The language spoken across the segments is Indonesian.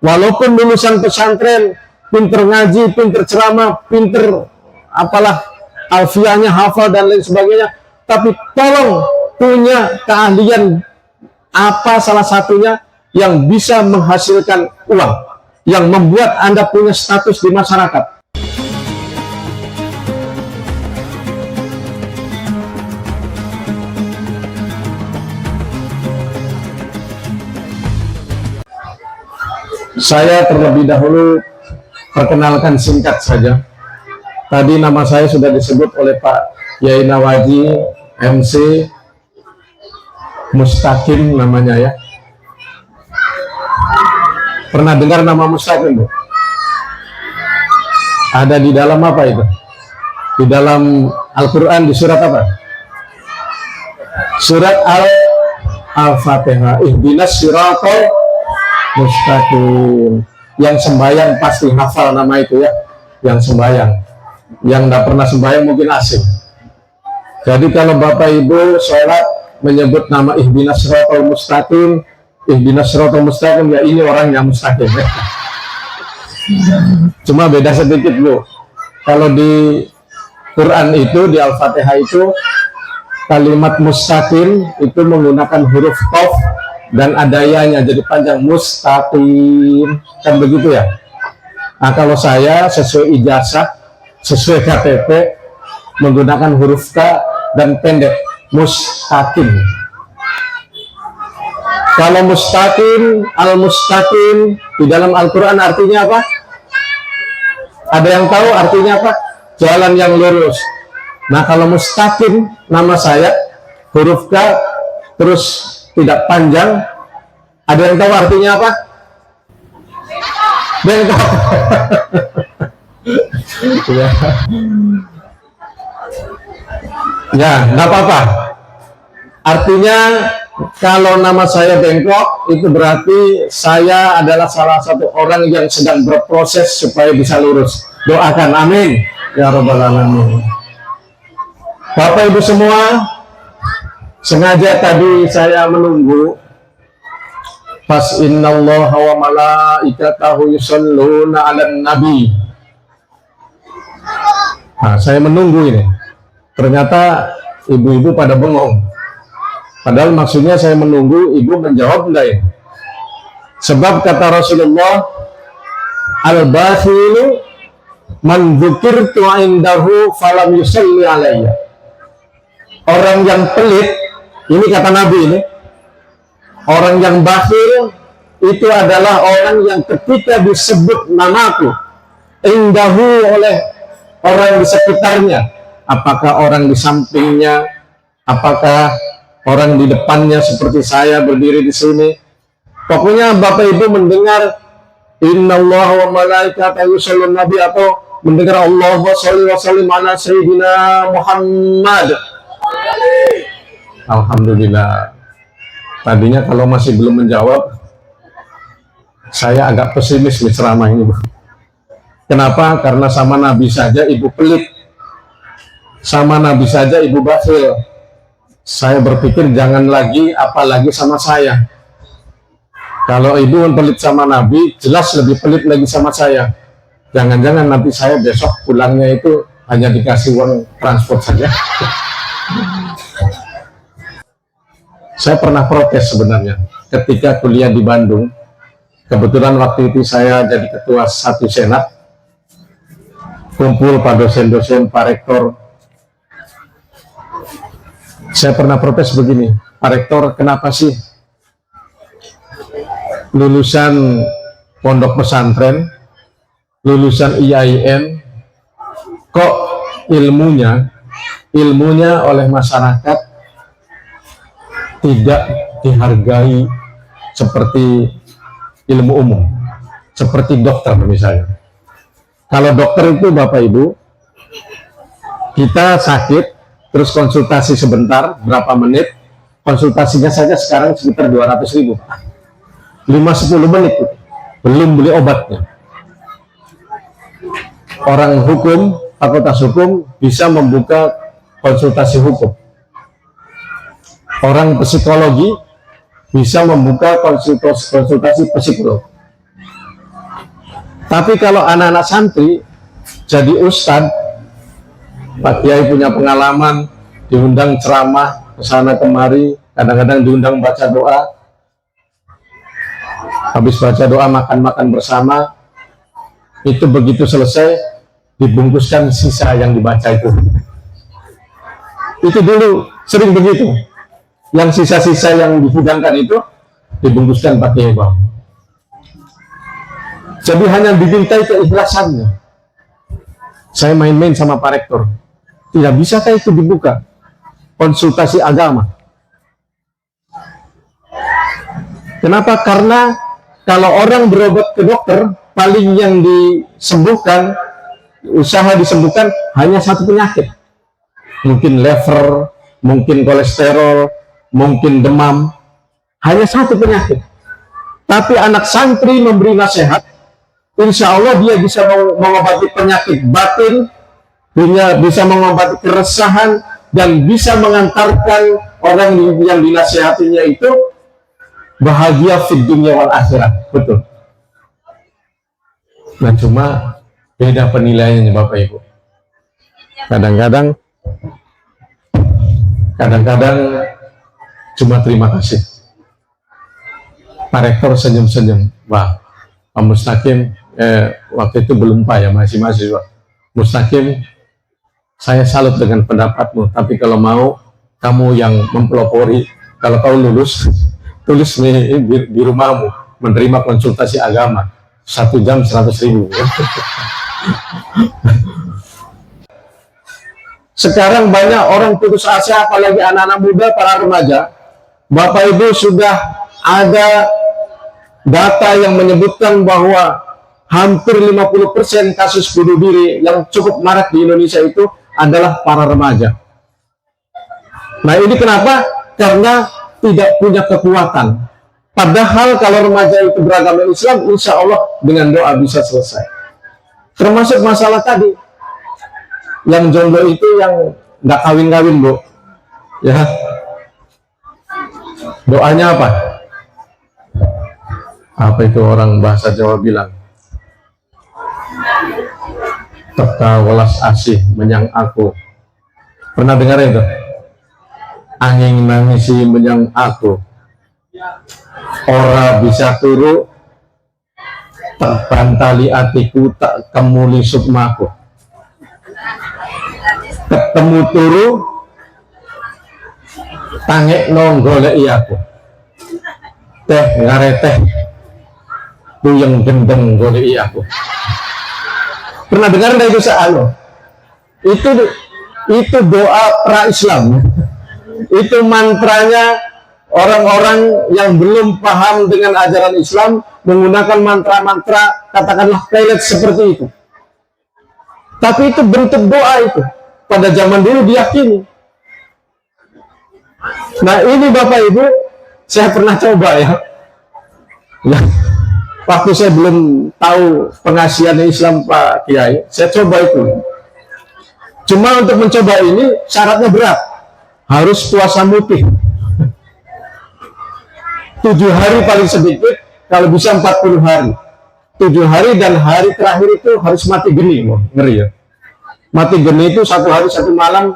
Walaupun lulusan pesantren, pinter ngaji, pinter ceramah, pinter apalah alfiahnya hafal dan lain sebagainya, tapi tolong punya keahlian apa salah satunya yang bisa menghasilkan uang, yang membuat Anda punya status di masyarakat. Saya terlebih dahulu perkenalkan singkat saja. Tadi nama saya sudah disebut oleh Pak Yai Nawaji, MC Mustaqim namanya ya. Pernah dengar nama Mustaqim, Bu? Ada di dalam apa itu? Di dalam Al-Quran, di surat apa? Surat Al-Fatihah. Ihdinas siratal mustaqim. Yang sembahyang pasti hafal nama itu ya. Yang sembahyang. Yang tidak pernah sembahyang mungkin asing. Jadi kalau Bapak Ibu sholat menyebut nama ihdinas siratal mustaqim, ihdinas siratal mustaqim, ya ini orangnya mustaqim ya. Cuma beda sedikit, Bu. Kalau di Quran itu, di Al-Fatihah itu, kalimat mustaqim itu menggunakan huruf qaf dan adayanya, jadi panjang, mustaqim, kan begitu ya. Nah, kalau saya sesuai ijazah, sesuai KTP, menggunakan huruf K dan pendek, mustaqim. Kalau mustaqim, al-mustaqim di dalam Al-Quran artinya apa? Ada yang tahu artinya apa? Jalan yang lurus. Nah, kalau mustaqim, nama saya, huruf K, terus tidak panjang, ada yang tahu artinya apa? Bengkok. Ya, ya, nggak apa-apa. Artinya kalau nama saya bengkok, itu berarti saya adalah salah satu orang yang sedang berproses supaya bisa lurus. Doakan, amin ya rabbal alamin. Bapak Ibu semua, sengaja tadi saya menunggu pas innallaha wa malaikatahu yusholluna 'alan nabi. Nah, saya menunggu ini. Ternyata ibu-ibu pada bengong. Padahal maksudnya saya menunggu ibu menjawab enggak ya? Sebab kata Rasulullah, al-bakhilu man dzukirtu indahu falam yusalli alayya. Orang yang pelit, ini kata Nabi ini, orang yang bakhil itu adalah orang yang ketika disebut namaku indahu oleh orang di sekitarnya, apakah orang di sampingnya, apakah orang di depannya seperti saya berdiri di sini, pokoknya Bapak Ibu mendengar innallaha wa malaikatahu yusholluna nabi atau mendengar Allahumma sholli wa sallim ala sayyidina Muhammad. Alhamdulillah. Tadinya kalau masih belum menjawab, saya agak pesimis di ceramah ini, Bu. Kenapa? Karena sama Nabi saja ibu pelit, sama Nabi saja ibu bakhil. Saya berpikir jangan lagi, apalagi sama saya. Kalau ibu pelit sama Nabi, jelas lebih pelit lagi sama saya. Jangan-jangan nanti saya besok pulangnya itu hanya dikasih uang transport saja. Saya pernah protes sebenarnya ketika kuliah di Bandung. Kebetulan waktu itu saya jadi ketua satu senat, kumpul Pak dosen-dosen, Pak Rektor. Saya pernah protes begini, Pak Rektor, kenapa sih lulusan pondok pesantren, lulusan IAIN, kok ilmunya oleh masyarakat tidak dihargai seperti ilmu umum, seperti dokter misalnya. Kalau dokter itu Bapak Ibu, kita sakit, terus konsultasi sebentar, berapa menit, konsultasinya saja sekarang sekitar 200.000, 5-10 menit, belum beli obatnya. Orang hukum, fakultas hukum bisa membuka konsultasi hukum. Orang psikologi bisa membuka konsultasi psikolog. Tapi kalau anak-anak santri jadi ustadz, Pak Kiai punya pengalaman, diundang ceramah ke sana kemari, kadang-kadang diundang baca doa. Habis baca doa makan-makan bersama, itu begitu selesai dibungkuskan sisa yang dibaca itu. Itu dulu sering begitu. Yang sisa-sisa yang dihidangkan itu dibungkuskan pakai bawah. Jadi hanya dimintai keikhlasannya. Saya main-main sama Pak Rektor. Tidak bisakah itu dibuka? Konsultasi agama. Kenapa? Karena kalau orang berobat ke dokter, paling yang disembuhkan, usaha disembuhkan hanya satu penyakit. Mungkin liver, mungkin kolesterol, mungkin demam. Hanya satu penyakit. Tapi anak santri memberi nasihat, insya Allah dia bisa mengobati penyakit batin, dia bisa mengobati keresahan, dan bisa mengantarkan orang yang dinasihatinya itu bahagia fid dunya wal akhirat. Betul. Nah cuma beda penilaiannya Bapak Ibu. Kadang-kadang cuma terima kasih. Pak Rektor senyum-senyum. Wah, Pak Mustaqim, waktu itu belum Pak ya, masih mahasiswa. Mustaqim, saya salut dengan pendapatmu, tapi kalau mau kamu yang mempelopori, kalau kau lulus, tulis di rumahmu, menerima konsultasi agama, 1 jam 100.000. Sekarang banyak orang putus asa, apalagi anak-anak muda, para remaja. Bapak Ibu sudah ada data yang menyebutkan bahwa hampir 50% kasus bunuh diri yang cukup marak di Indonesia itu adalah para remaja. Nah ini kenapa? Karena tidak punya kekuatan. Padahal kalau remaja itu beragama Islam, insya Allah dengan doa bisa selesai. Termasuk masalah tadi, yang jomblo itu yang nggak kawin-kawin, Bu. Ya, doanya apa? Apa itu orang bahasa Jawa bilang? Teka welas asih menyang aku. Pernah dengar itu? Angin nangisi menyang aku. Ora bisa turu, tak bantali atiku, tak kemuli sukmaku. Ketemu turu, tangek nonggoleki aku. Teh ngareteh, tuyeng gendeng goleki aku. Pernah dengar enggak itu soal? Itu doa pra-Islam. Itu mantranya orang-orang yang belum paham dengan ajaran Islam menggunakan mantra-mantra katakanlah pelet seperti itu. Tapi itu bentuk doa itu. Pada zaman dulu diyakini. Nah ini Bapak Ibu, saya pernah coba ya. Waktu saya belum tahu pengasihan Islam Pak Kiai, saya coba itu. Cuma untuk mencoba ini syaratnya berat. Harus puasa mutih. 7 hari paling sedikit, kalau bisa 40 hari. 7 hari dan hari terakhir itu harus mati geni. Loh, ngeri ya. Mati geni itu 1 hari 1 malam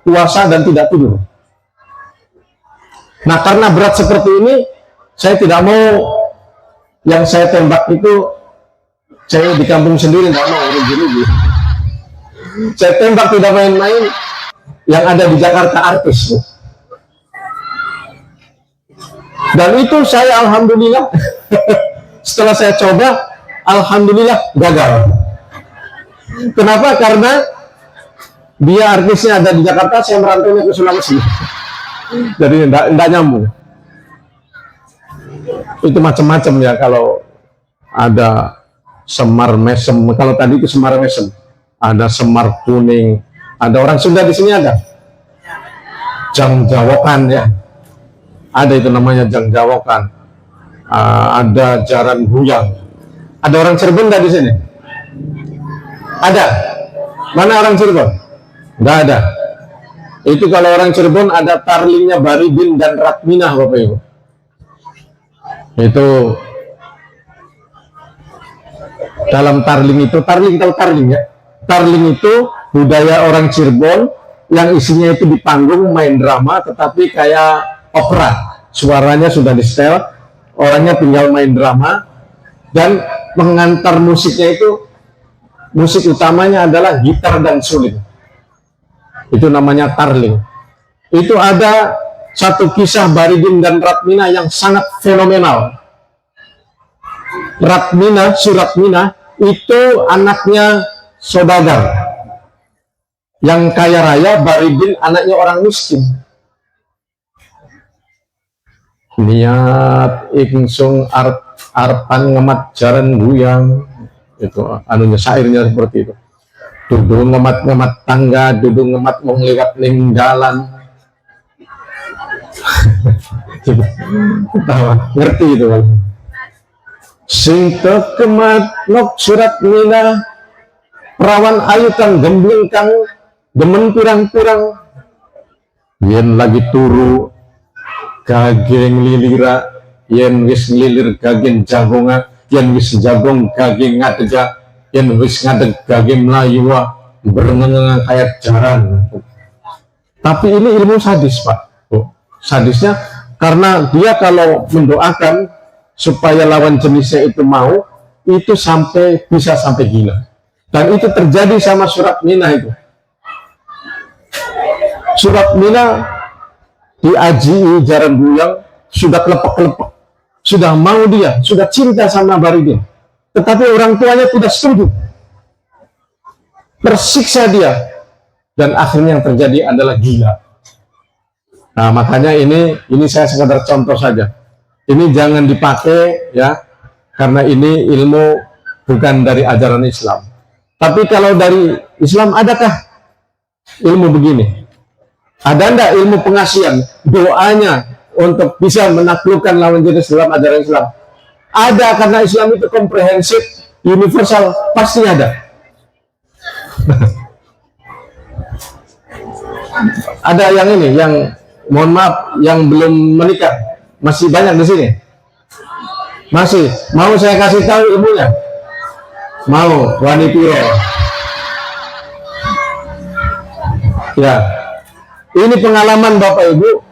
puasa dan tidak tidur. Nah karena berat seperti ini, saya tidak mau yang saya tembak itu, saya di kampung sendiri nggak mau urus gini. Saya tembak tidak main-main, yang ada di Jakarta artis. Dan itu saya alhamdulillah, setelah saya coba, alhamdulillah gagal. Kenapa? Karena dia artisnya ada di Jakarta, saya merantaunya ke Sulawesi. Jadi tidak nyambung. Itu macam-macam ya kalau ada semar mesem. Kalau tadi itu semar mesem, ada semar kuning, ada orang Sunda di sini ada jangjawokan ya, ada itu namanya jangjawokan, ada jaran buyang. Ada orang Cirebon nggak di sini? Ada? Mana orang Cirebon? Nggak ada. Itu kalau orang Cirebon ada tarlingnya Baridin dan Ratminah Bapak Ibu. Itu Dalam tarling itu, tarling tahu tarling ya? Tarling itu budaya orang Cirebon yang isinya itu di panggung main drama, tetapi kayak opera, suaranya sudah di setel, orangnya tinggal main drama, dan pengantar musiknya itu, musik utamanya adalah gitar dan suling. Itu namanya tarling. Itu ada satu kisah Baridin dan Ratmina yang sangat fenomenal. Ratmina, Suratmina itu anaknya saudagar yang kaya raya, Baridin anaknya orang miskin. Niat ingsung arpan ngemat jaran guyang, itu anunya syairnya seperti itu. Duduk ngemat tangga, duduk ngemat mau ngeliat ning jalan. Ketawa, ngerti itu kan? Sing kemat nok Suratmina, perawan ayu kang gembling kang demen pirang-pirang, yen lagi turu gageng lilira, yen wis lilir gageng jagonga, yen wis jagong gageng ngadega, yen wis ngadeg gageng mlayuwa, berenang kayak jaran. Tapi ini ilmu sadis, Pak. Sadisnya karena dia kalau mendoakan supaya lawan jenisnya itu mau, itu bisa sampai gila. Dan itu terjadi sama Suratmina itu. Suratmina diaji jaran guyang, sudah kelepek-kelepek, sudah mau dia, sudah cinta sama Baridin. Tetapi orang tuanya tidak setuju, tersiksa dia, dan akhirnya yang terjadi adalah gila. Nah, makanya ini saya sekadar contoh saja. Ini jangan dipakai ya, karena ini ilmu bukan dari ajaran Islam. Tapi kalau dari Islam, adakah ilmu begini? Ada enggak ilmu pengasihan, doanya untuk bisa menaklukkan lawan jenis dalam ajaran Islam? Ada, karena Islam itu komprehensif, universal, pasti ada. Ada yang ini, yang mohon maaf, yang belum menikah, masih banyak di sini. Masih mau saya kasih tahu ilmunya? Mau, Wani Piro? Ya, ini pengalaman Bapak Ibu.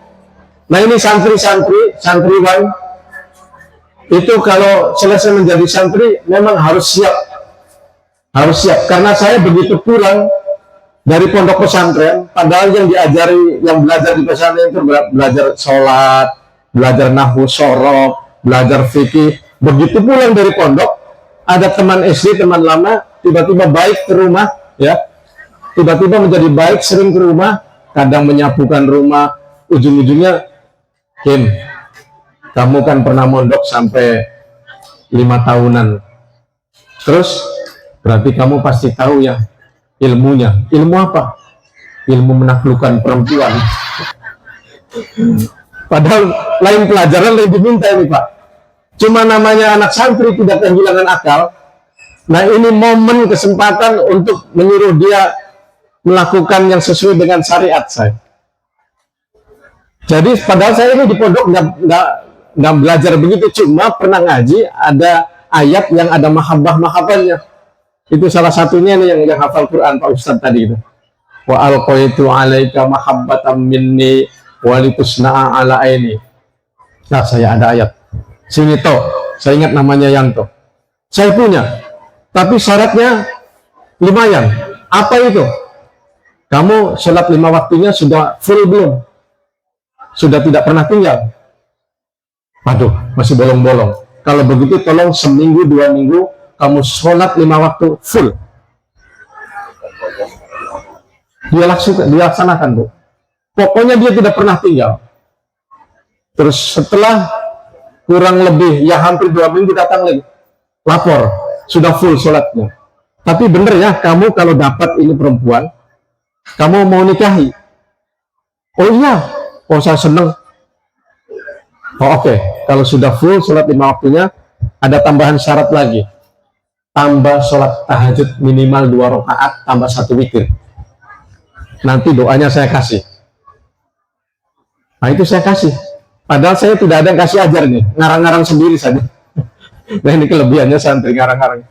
Nah, ini santriwan itu kalau selesai menjadi santri memang harus siap, karena saya begitu pulang dari pondok pesantren, padahal yang diajari, yang belajar di pesantren itu belajar sholat, belajar nahwu sorof, belajar fikih. Begitu pulang dari pondok, ada teman SD, teman lama, tiba-tiba baik ke rumah, ya, tiba-tiba menjadi baik, sering ke rumah, kadang menyapukan rumah, ujung-ujungnya, Kim, kamu kan pernah mondok sampai 5 tahunan, terus berarti kamu pasti tahu ya ilmunya. Ilmu apa? Ilmu menaklukkan perempuan. Padahal lain pelajaran lain diminta ini, Pak. Cuma namanya anak santri tidak kehilangan akal. Nah, ini momen kesempatan untuk menyuruh dia melakukan yang sesuai dengan syariat saya. Jadi padahal saya ini di pondok nggak belajar begitu, cuma pernah ngaji ada ayat yang ada mahabbah-mahabbahnya. Itu salah satunya nih yang hafal Quran Pak Ustadz tadi itu. Wa alqaitu alaika mahabbatan minni walitusna'a ala aini. Nah, saya ada ayat. Sini toh, saya ingat namanya Yanto. Saya punya, tapi syaratnya lumayan. Apa itu? Kamu sholat 5 waktunya sudah full belum? Sudah tidak pernah tinggal? Waduh, masih bolong-bolong. Kalau begitu tolong seminggu 2 minggu kamu sholat 5 waktu full. Dia laksanakan, Bu. Pokoknya dia tidak pernah tinggal. Terus setelah kurang lebih ya hampir 2 minggu datang lagi, lapor sudah full sholatnya. Tapi bener ya, kamu kalau dapat ini perempuan, kamu mau nikahi? Oh iya, oh saya seneng. Oh oke, kalau sudah full sholat 5 waktunya, ada tambahan syarat lagi. Tambah sholat tahajud minimal 2 rakaat, tambah 1 witir. Nanti doanya saya kasih. Nah itu saya kasih. Padahal saya tidak ada yang kasih ajar nih, ngarang-ngarang sendiri saja. Nah ini kelebihannya santri ngarang-ngarang.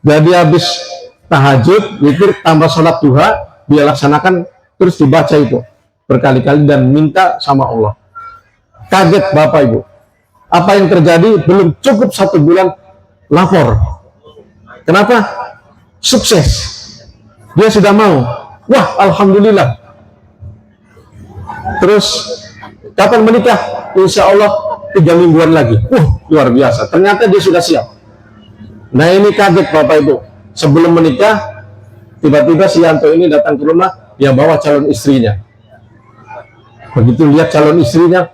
Jadi habis tahajud, witir tambah sholat duha, dia laksanakan terus dibaca itu berkali-kali dan minta sama Allah. Kaget Bapak Ibu. Apa yang terjadi? Belum cukup 1 bulan lapor. Kenapa? Sukses. Dia sudah mau. Wah, alhamdulillah. Terus kapan menikah? Insya Allah 3 mingguan lagi. Luar biasa. Ternyata dia sudah siap. Nah ini kaget Bapak Ibu. Sebelum menikah, tiba-tiba si Yanto ini datang ke rumah, dia bawa calon istrinya. Begitu lihat calon istrinya,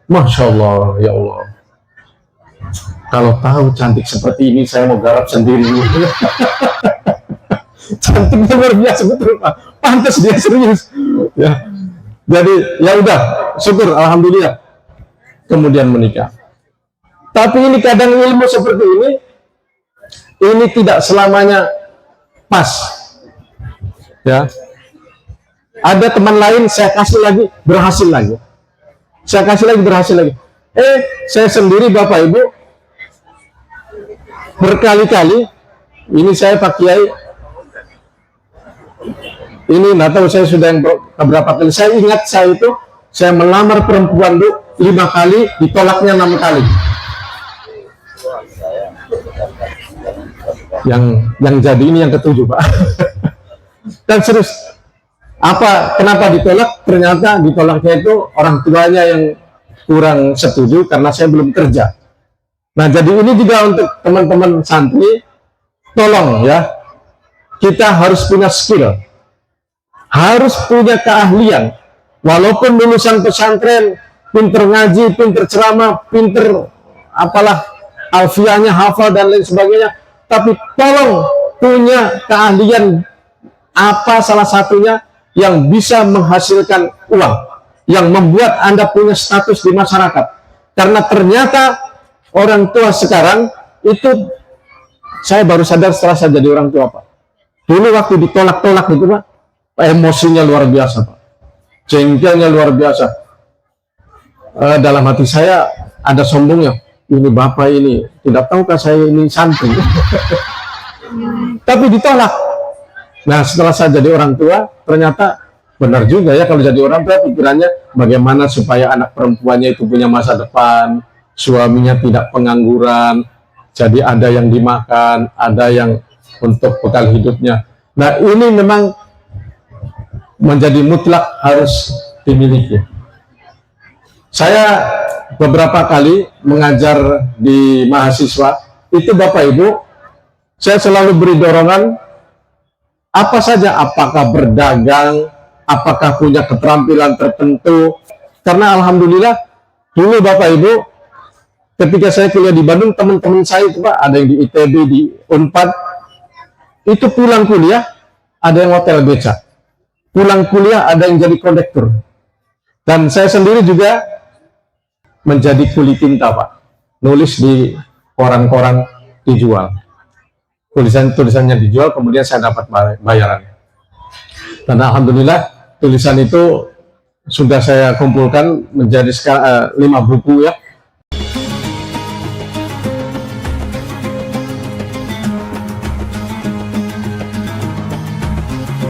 Masya Allah, ya Allah. Kalau tahu cantik seperti ini, saya mau garap sendiri. Cantiknya luar biasa betul Pak. Pantas dia serius. Ya. Jadi ya udah, syukur, alhamdulillah. Kemudian menikah. Tapi ini kadang ilmu seperti ini tidak selamanya pas. Ya. Ada teman lain saya kasih lagi berhasil lagi. Saya kasih lagi berhasil lagi. Saya sendiri Bapak Ibu berkali-kali ini saya Pak Kiai ini nggak tahu saya sudah yang berapa kali. Saya ingat saya melamar perempuan itu 5 kali, ditolaknya 6 kali. Yang jadi ini yang ke-7 Pak. Dan serius. Kenapa ditolak? Ternyata ditolaknya itu orang tuanya yang kurang setuju karena saya belum kerja. Nah, jadi ini juga untuk teman-teman santri, tolong ya, kita harus punya skill, harus punya keahlian. Walaupun lulusan pesantren, pinter ngaji, pinter ceramah, pinter apalah, alfiahnya hafal dan lain sebagainya, tapi tolong punya keahlian apa salah satunya yang bisa menghasilkan uang, yang membuat Anda punya status di masyarakat. Karena ternyata orang tua sekarang itu, saya baru sadar setelah saya jadi orang tua Pak. Dulu waktu ditolak-tolak gitu Pak, emosinya luar biasa Pak, jengkelnya luar biasa. Dalam hati saya ada sombongnya, ini Bapak ini tidak tahukah saya ini santri. Tapi ditolak. Nah setelah saya jadi orang tua, ternyata benar juga ya, kalau jadi orang tua pikirannya bagaimana supaya anak perempuannya itu punya masa depan, suaminya tidak pengangguran, jadi ada yang dimakan, ada yang untuk bekal hidupnya. Nah ini memang menjadi mutlak harus dimiliki. Saya beberapa kali mengajar di mahasiswa, itu Bapak Ibu, saya selalu beri dorongan, apa saja, apakah berdagang, apakah punya keterampilan tertentu. Karena alhamdulillah dulu Bapak Ibu, ketika saya kuliah di Bandung, teman-teman saya itu Pak, ada yang di ITB, di Unpad, itu pulang kuliah ada yang hotel beca, pulang kuliah ada yang jadi kondektur. Dan saya sendiri juga menjadi kuli tinta Pak, nulis di koran-koran, dijual, tulisannya dijual, kemudian saya dapat bayaran. Dan alhamdulillah tulisan itu sudah saya kumpulkan menjadi 5 buku ya,